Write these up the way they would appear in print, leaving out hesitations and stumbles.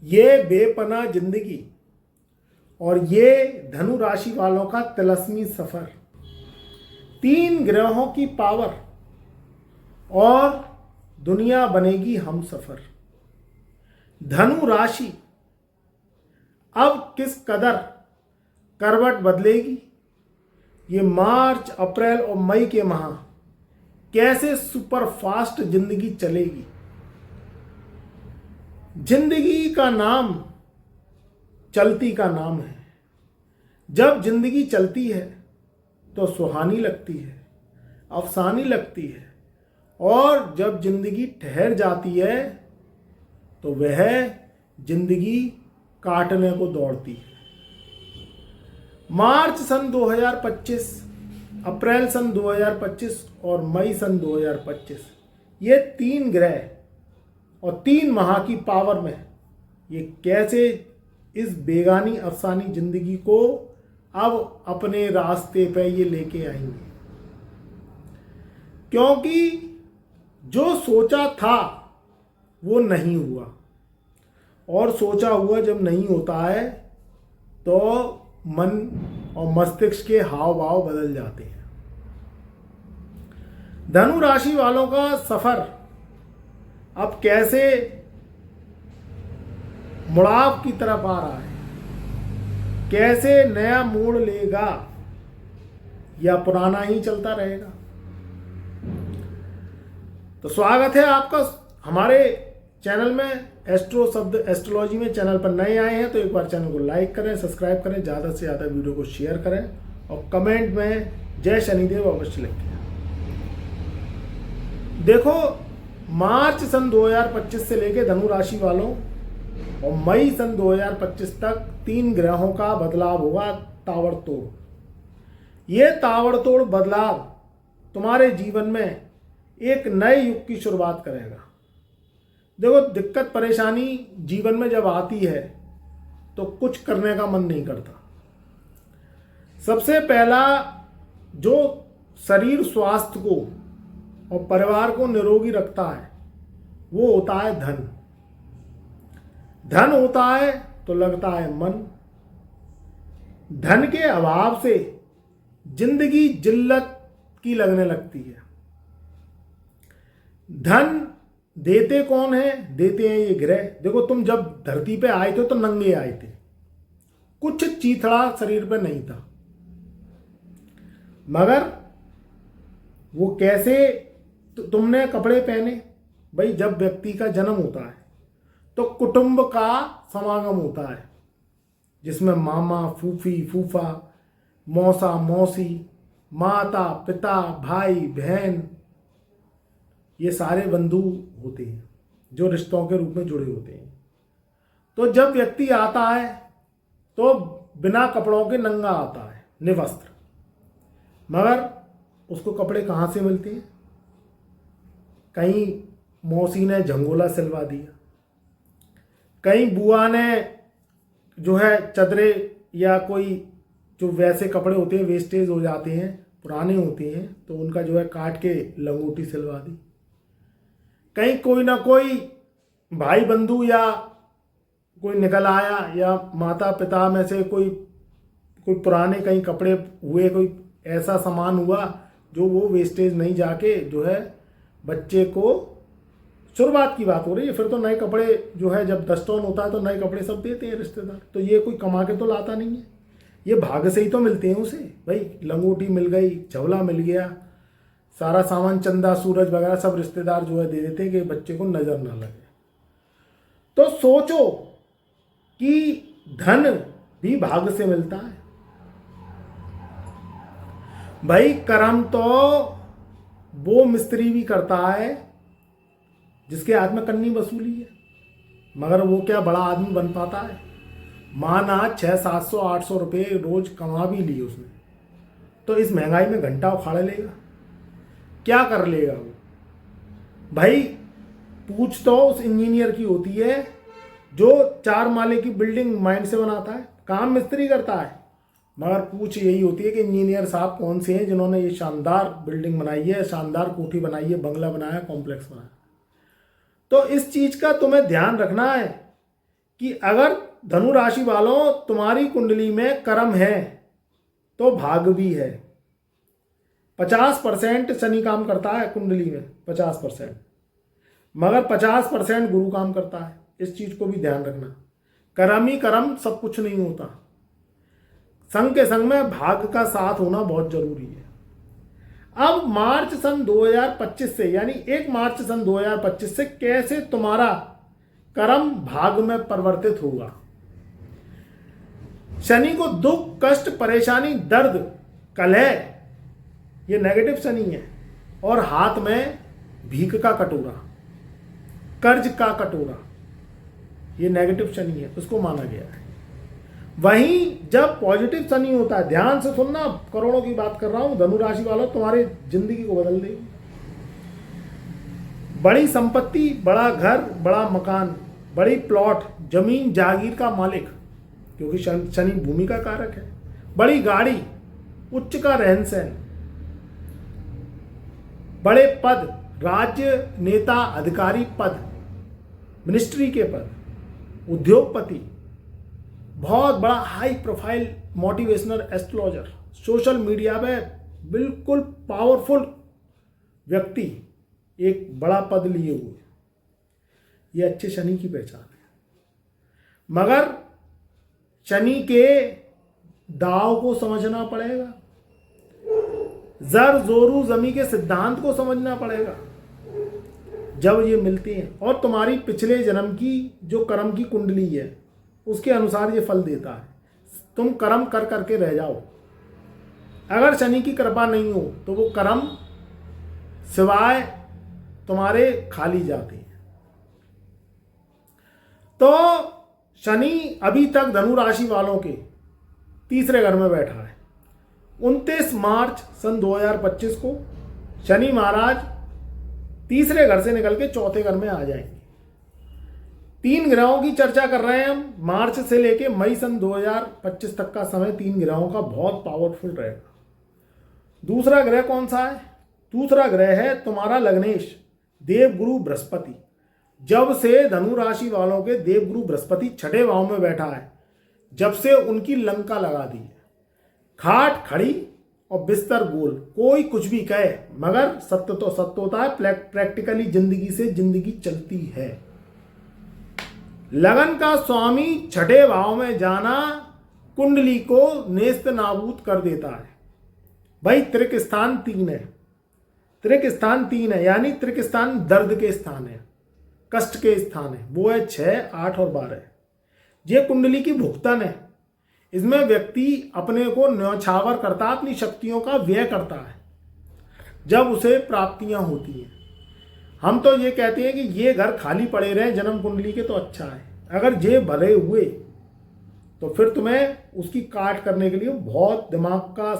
ये बेपनाह जिंदगी और ये धनु राशि वालों का तिलस्मी सफर, 3 ग्रहों की पावर और दुनिया बनेगी हम सफर। धनु राशि अब किस कदर करवट बदलेगी, ये मार्च, अप्रैल और मई के माह कैसे सुपरफास्ट जिंदगी चलेगी। जिंदगी का नाम चलती का नाम है। जब जिंदगी चलती है तो सुहानी लगती है, अफसानी लगती है, और जब जिंदगी ठहर जाती है तो वह जिंदगी काटने को दौड़ती है। मार्च सन 2025, अप्रैल सन 2025 और मई सन 2025, ये 3 ग्रह और 3 माह की पावर में ये कैसे इस बेगानी अफसानी जिंदगी को अब अपने रास्ते पे ये लेके आएंगे। क्योंकि जो सोचा था वो नहीं हुआ, और सोचा हुआ जब नहीं होता है तो मन और मस्तिष्क के हाव भाव बदल जाते हैं। धनु राशि वालों का सफर अब कैसे मुड़ाव की तरफ आ रहा है, कैसे नया मोड़ लेगा या पुराना ही चलता रहेगा। तो स्वागत है आपका हमारे चैनल में। एस्ट्रो शब्द एस्ट्रोलॉजी में चैनल पर नए आए हैं तो एक बार चैनल को लाइक करें, सब्सक्राइब करें, ज़्यादा से ज़्यादा वीडियो को शेयर करें और कमेंट में जय शनिदेव अवश्य लिखें। देखो, मार्च सन 2025 से लेके धनु राशि वालों और मई सन 2025 तक 3 ग्रहों का बदलाव होगा ताबड़तोड़। ये ताबड़तोड़ बदलाव तुम्हारे जीवन में एक नए युग की शुरुआत करेगा। देखो, दिक्कत परेशानी जीवन में जब आती है तो कुछ करने का मन नहीं करता। सबसे पहला जो शरीर स्वास्थ्य को और परिवार को निरोगी रखता है वो होता है धन। धन होता है तो लगता है मन। धन के अभाव से जिंदगी जिल्लत की लगने लगती है। धन देते कौन है? देते हैं ये ग्रह। देखो, तुम जब धरती पे आए थे तो नंगे आए थे, कुछ चीथड़ा शरीर पे नहीं था, मगर वो कैसे तुमने कपड़े पहने। भाई, जब व्यक्ति का जन्म होता है तो कुटुंब का समागम होता है, जिसमें मामा, फूफी, फूफा, मौसा, मौसी, माता, पिता, भाई, बहन, ये सारे बंधु होते हैं जो रिश्तों के रूप में जुड़े होते हैं। तो जब व्यक्ति आता है तो बिना कपड़ों के नंगा आता है, निवस्त्र। मगर उसको कपड़े कहाँ से मिलते हैं? कहीं मौसी ने झंगोला सिलवा दिया, कहीं बुआ ने जो है चदरे या कोई जो वैसे कपड़े होते हैं वेस्टेज हो जाते हैं, पुराने होते हैं, तो उनका जो है काट के लंगोटी सिलवा दी। कहीं कोई ना कोई भाई बंधु या कोई निकल आया, या माता पिता में से कोई पुराने कहीं कपड़े हुए, कोई ऐसा सामान हुआ जो वो वेस्टेज नहीं जाके जो है बच्चे को, शुरुआत की बात हो रही है, फिर तो नए कपड़े जो है जब 10 टन होता है तो नए कपड़े सब देते हैं रिश्तेदार। तो ये कोई कमा के तो लाता नहीं है, ये भाग्य से ही तो मिलते हैं उसे। भाई, लंगोटी मिल गई, झवला मिल गया, सारा सामान, चंदा, सूरज वगैरह सब रिश्तेदार जो है दे देते हैं कि बच्चे को नजर ना लगे। तो सोचो कि धन भी भाग्य से मिलता है। भाई, कर्म तो वो मिस्त्री भी करता है जिसके हाथ में कन्नी वसूली है, मगर वो क्या बड़ा आदमी बन पाता है? माना 600-700-800 रुपये रोज कमा भी लिए उसने, तो इस महंगाई में घंटा उखाड़ लेगा? क्या कर लेगा वो? भाई, पूछ तो उस इंजीनियर की होती है जो 4 माले की बिल्डिंग माइंड से बनाता है, काम मिस्त्री करता है, मगर पूछ यही होती है कि इंजीनियर साहब कौन से हैं जिन्होंने ये शानदार बिल्डिंग बनाई है, शानदार कोठी बनाई है, बंगला बनाया, कॉम्प्लेक्स बनाया। तो इस चीज़ का तुम्हें ध्यान रखना है कि अगर धनु राशि वालों तुम्हारी कुंडली में कर्म है तो भाग भी है। 50% शनि काम करता है कुंडली में, 50%, मगर 50% गुरु काम करता है। इस चीज को भी ध्यान रखना। कर्म ही कर्म, सब कुछ नहीं होता। संग के संग में भाग का साथ होना बहुत जरूरी है। अब मार्च सन 2025 से, यानी 1 मार्च सन 2025 से कैसे तुम्हारा कर्म भाग में परिवर्तित होगा। शनि को दुख, कष्ट, परेशानी, दर्द, कलह, ये नेगेटिव शनि है। और हाथ में भीख का कटोरा, कर्ज का कटोरा, ये नेगेटिव शनि है, उसको माना गया है। वहीं जब पॉजिटिव शनि होता है, ध्यान से सुनना, करोड़ों की बात कर रहा हूं, धनु राशि वालों तुम्हारी जिंदगी को बदल देगी। बड़ी संपत्ति, बड़ा घर, बड़ा मकान, बड़ी प्लॉट, जमीन जागीर का मालिक, क्योंकि शनि भूमि का कारक है, बड़ी गाड़ी, उच्च का रहन सहन, बड़े पद, राज्य नेता अधिकारी पद, मिनिस्ट्री के पद, उद्योगपति, बहुत बड़ा high profile motivational astrologer, social media में बिल्कुल पावरफुल व्यक्ति, एक बड़ा पद लिए हुए, ये अच्छे शनि की पहचान है। मगर शनि के दाव को समझना पड़ेगा, जर जोरू जमी के सिद्धांत को समझना पड़ेगा जब ये मिलती हैं। और तुम्हारी पिछले जन्म की जो कर्म की कुंडली है उसके अनुसार ये फल देता है। तुम कर्म कर करके रह जाओ, अगर शनि की कृपा नहीं हो तो वो कर्म सिवाय तुम्हारे खाली जाते हैं। तो शनि अभी तक धनु राशि वालों के तीसरे घर में बैठा है। 29 मार्च सन 2025 को शनि महाराज तीसरे घर से निकल के चौथे घर में आ जाएंगे। 3 ग्रहों की चर्चा कर रहे हैं हम। मार्च से लेके मई सन 2025 तक का समय 3 ग्रहों का बहुत पावरफुल रहेगा। दूसरा ग्रह कौन सा है? दूसरा ग्रह है तुम्हारा लग्नेश, देवगुरु बृहस्पति। जब से धनु राशि वालों के देवगुरु बृहस्पति छठे भाव में बैठा है, जब से उनकी लंका लगा दी है। खाट खड़ी और बिस्तर गोल, कोई कुछ भी कहे मगर सत्य तो सत्य होता है। प्रैक्टिकली जिंदगी से जिंदगी चलती है। लगन का स्वामी छठे भाव में जाना कुंडली को नेस्त नाबूद कर देता है। भाई त्रिक स्थान 3 है, त्रिक स्थान 3 है, यानी त्रिक स्थान दर्द के स्थान है, कष्ट के स्थान है, वो है 6, 8 और 12। ये कुंडली की भुगतन है। इसमें व्यक्ति अपने को न्यौछावर करता है, अपनी शक्तियों का व्यय करता है जब उसे प्राप्तियां होती हैं। हम तो ये कहते हैं कि ये घर खाली पड़े रहे जन्म कुंडली के तो अच्छा है। अगर ये भले हुए तो फिर तुम्हें उसकी काट करने के लिए बहुत दिमाग का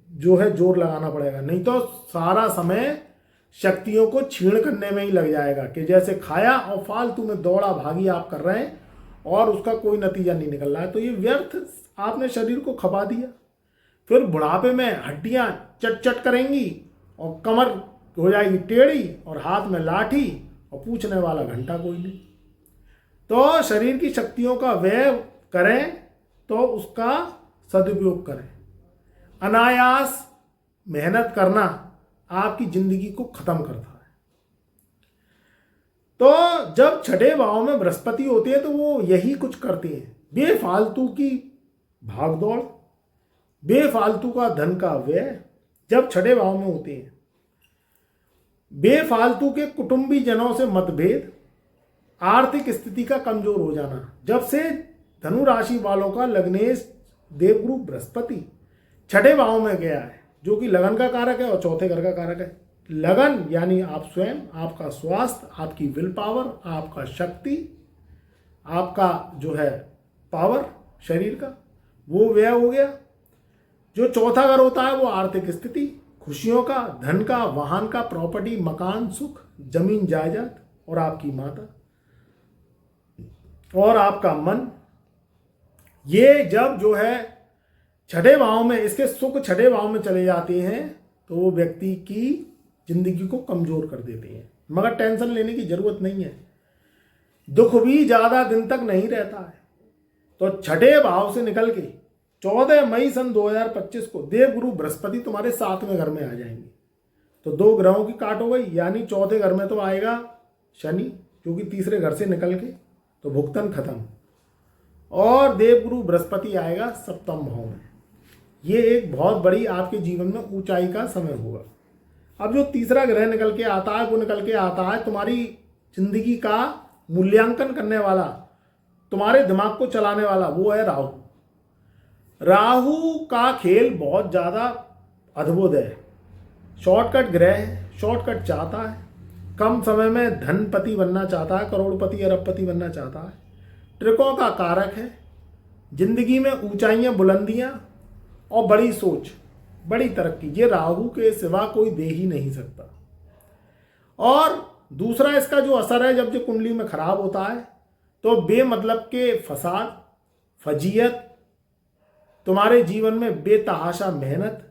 जो है जोर लगाना पड़ेगा, नहीं तो सारा समय शक्तियों को छीण करने में ही लग जाएगा कि जैसे खाया और फालतू में दौड़ा भागी आप कर रहे हैं और उसका कोई नतीजा नहीं निकल रहा है। तो ये व्यर्थ आपने शरीर को खपा दिया। फिर बुढ़ापे में हड्डियां चट चट करेंगी और कमर हो जाएगी टेढ़ी और हाथ में लाठी और पूछने वाला घंटा कोई नहीं। तो शरीर की शक्तियों का व्यय करें तो उसका सदुपयोग करें। अनायास मेहनत करना आपकी जिंदगी को खत्म करता है। तो जब छठे भाव में बृहस्पति होते हैं तो वो यही कुछ करते हैं, बेफालतू की भागदौड़, बेफालतू का धन का व्यय जब छठे भाव में होते हैं, बेफालतू के कुटुंबी जनों से मतभेद, आर्थिक स्थिति का कमजोर हो जाना। जब से धनु राशि वालों का लग्नेश देवगुरु बृहस्पति छठे भाव में गया है, जो कि लगन का कारक है और चौथे घर का कारक है। लगन यानी आप स्वयं, आपका स्वास्थ्य, आपकी विल पावर, आपका शक्ति, आपका जो है पावर शरीर का, वो व्यय हो गया। जो चौथा घर होता है वो आर्थिक स्थिति, खुशियों का, धन का, वाहन का, प्रॉपर्टी, मकान, सुख, जमीन जायदाद और आपकी माता और आपका मन। ये जब जो है छठे भाव में, इसके सुख छठे भाव में चले जाते हैं तो वो व्यक्ति की जिंदगी को कमजोर कर देते हैं। मगर टेंशन लेने की जरूरत नहीं है। दुख भी ज्यादा दिन तक नहीं रहता है। तो छठे भाव से निकल के 14 मई सन 2025 को देवगुरु बृहस्पति तुम्हारे 7वें घर में आ जाएंगे। तो 2 ग्रहों की काट हो गई, यानी चौथे घर में तो आएगा शनि, जो कि तीसरे घर से निकल के, तो भुगतन खत्म, और देवगुरु बृहस्पति आएगा 7वें भाव में। ये एक बहुत बड़ी आपके जीवन में ऊंचाई का समय होगा। अब जो तीसरा ग्रह निकल के आता है वो निकल के आता है तुम्हारी जिंदगी का मूल्यांकन करने वाला, तुम्हारे दिमाग को चलाने वाला, वो है राहु। राहु का खेल बहुत ज़्यादा अद्भुत है। शॉर्टकट ग्रह है, शॉर्टकट चाहता है, कम समय में धनपति बनना चाहता है, करोड़पति अरबपति बनना चाहता है, ट्रिकों का कारक है, जिंदगी में ऊंचाइयां बुलंदियां और बड़ी सोच, बड़ी तरक्की, ये राहु के सिवा कोई दे ही नहीं सकता। और दूसरा इसका जो असर है, जब जो कुंडली में खराब होता है तो बेमतलब के फसाद, फजीयत, तुम्हारे जीवन में बेतहाशा मेहनत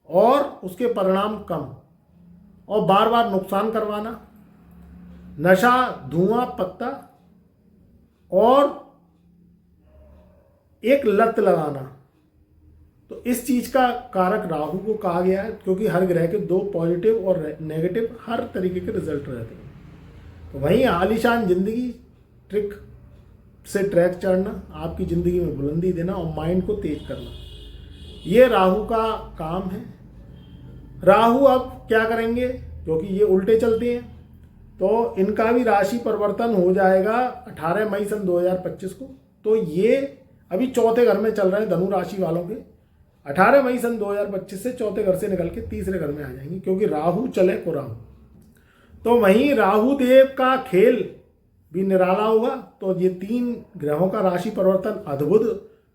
और उसके परिणाम कम, और बार बार नुकसान करवाना, नशा, धुआं, पत्ता और एक लत लगाना। तो इस चीज का कारक राहु को कहा गया है, क्योंकि हर ग्रह के 2 पॉजिटिव और नेगेटिव हर तरीके के रिजल्ट रहते हैं। तो वहीं आलीशान जिंदगी, ट्रिक से ट्रैक चढ़ना, आपकी जिंदगी में बुलंदी देना और माइंड को तेज करना, ये राहु का काम है। राहु अब क्या करेंगे, क्योंकि ये उल्टे चलते हैं, तो इनका भी राशि परिवर्तन हो जाएगा 18 मई सन 2025 को। तो ये अभी चौथे घर में चल रहे हैं धनु राशि वालों के, 18 मई सन 2025 से चौथे घर से निकल के तीसरे घर में आ जाएंगे, क्योंकि राहु चले को राहु। तो वहीं राहु देव का खेल भी निराला होगा। तो ये 3 ग्रहों का राशि परिवर्तन अद्भुत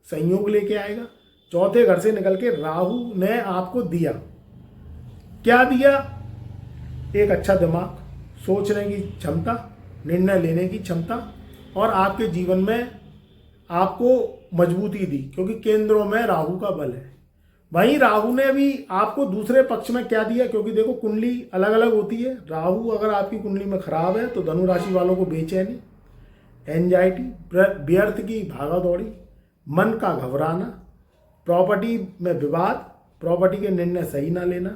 संयोग लेके आएगा। चौथे घर से निकल के राहु ने आपको दिया, क्या दिया? एक अच्छा दिमाग, सोचने की क्षमता, निर्णय लेने की क्षमता, और आपके जीवन में आपको मजबूती दी, क्योंकि केंद्रों में राहु का बल है। वहीं राहु ने भी आपको दूसरे पक्ष में क्या दिया, क्योंकि देखो कुंडली अलग अलग होती है। राहु अगर आपकी कुंडली में खराब है तो धनु राशि वालों को बेचैनी, एंजाइटी, व्यर्थ की भागा दौड़ी, मन का घबराना, प्रॉपर्टी में विवाद, प्रॉपर्टी के निर्णय सही ना लेना,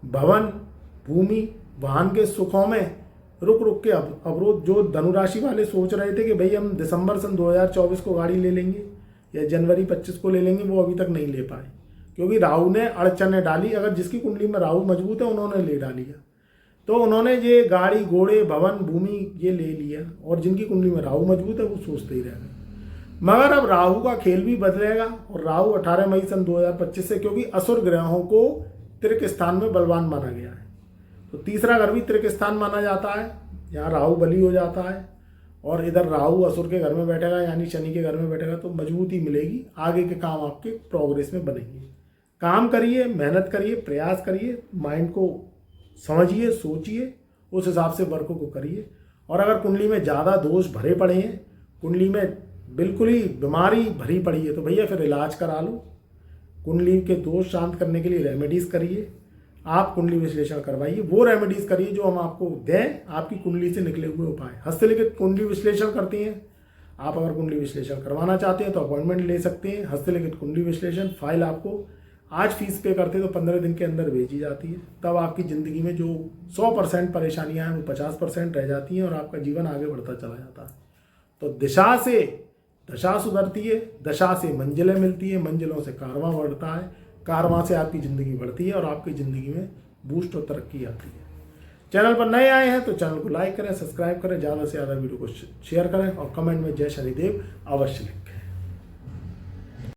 भवन, भूमि, वाहन के सुखों में रुक रुक के अवरोध। जो धनुराशि वाले सोच रहे थे कि भाई हम दिसंबर सन 2024 को गाड़ी ले लेंगे या जनवरी 25 को ले लेंगे, वो अभी तक नहीं ले पाए, क्योंकि राहु ने अड़चनें डाली। अगर जिसकी कुंडली में राहु मजबूत है उन्होंने ले डाली है, तो उन्होंने ये गाड़ी, घोड़े, भवन, भूमि ये ले लिया, और जिनकी कुंडली में राहु मजबूत है वो सोचते ही रह गए। मगर अब राहु का खेल भी बदलेगा, और राहु 18 मई सन 2025 से, क्योंकि असुर ग्रहों को त्रिक स्थान में बलवान माना गया है, तो तीसरा घर भी त्रिक स्थान माना जाता है, यहाँ राहु बली हो जाता है, और इधर राहु असुर के घर में बैठेगा, यानी शनि के घर में बैठेगा, तो मजबूती मिलेगी। आगे के काम आपके प्रोग्रेस में बनेंगे। काम करिए, मेहनत करिए, प्रयास करिए, माइंड को समझिए, सोचिए, उस हिसाब से वर्कों को करिए। और अगर कुंडली में ज़्यादा दोष भरे पड़े हैं, कुंडली में बिल्कुल ही बीमारी भरी पड़ी है, तो भैया फिर इलाज करा लो। कुंडली के दोष शांत करने के लिए रेमेडीज़ करिए, आप कुंडली विश्लेषण करवाइए, वो रेमेडीज़ करिए जो हम आपको दें, आपकी कुंडली से निकले हुए उपाय। हस्तलिखित कुंडली विश्लेषण करती हैं आप। अगर कुंडली विश्लेषण करवाना चाहते हैं तो अपॉइंटमेंट ले सकते हैं। हस्तलिखित कुंडली विश्लेषण फाइल आपको आज फीस पे करते हैं तो 15 दिन के अंदर भेजी जाती है। तब आपकी ज़िंदगी में जो 100% परेशानियां हैं वो 50% रह जाती हैं, और आपका जीवन आगे बढ़ता चला जाता है। तो दिशा से दशा सुधरती है, दशा से मंजिलें मिलती है, मंजिलों से कारवां बढ़ता है, कारवां से आपकी ज़िंदगी बढ़ती है, और आपकी ज़िंदगी में बूस्ट और तरक्की आती है। चैनल पर नए आए हैं तो चैनल को लाइक करें, सब्सक्राइब करें, ज़्यादा से ज़्यादा वीडियो को शेयर करें, और कमेंट में जय शनिदेव अवश्य लिखें।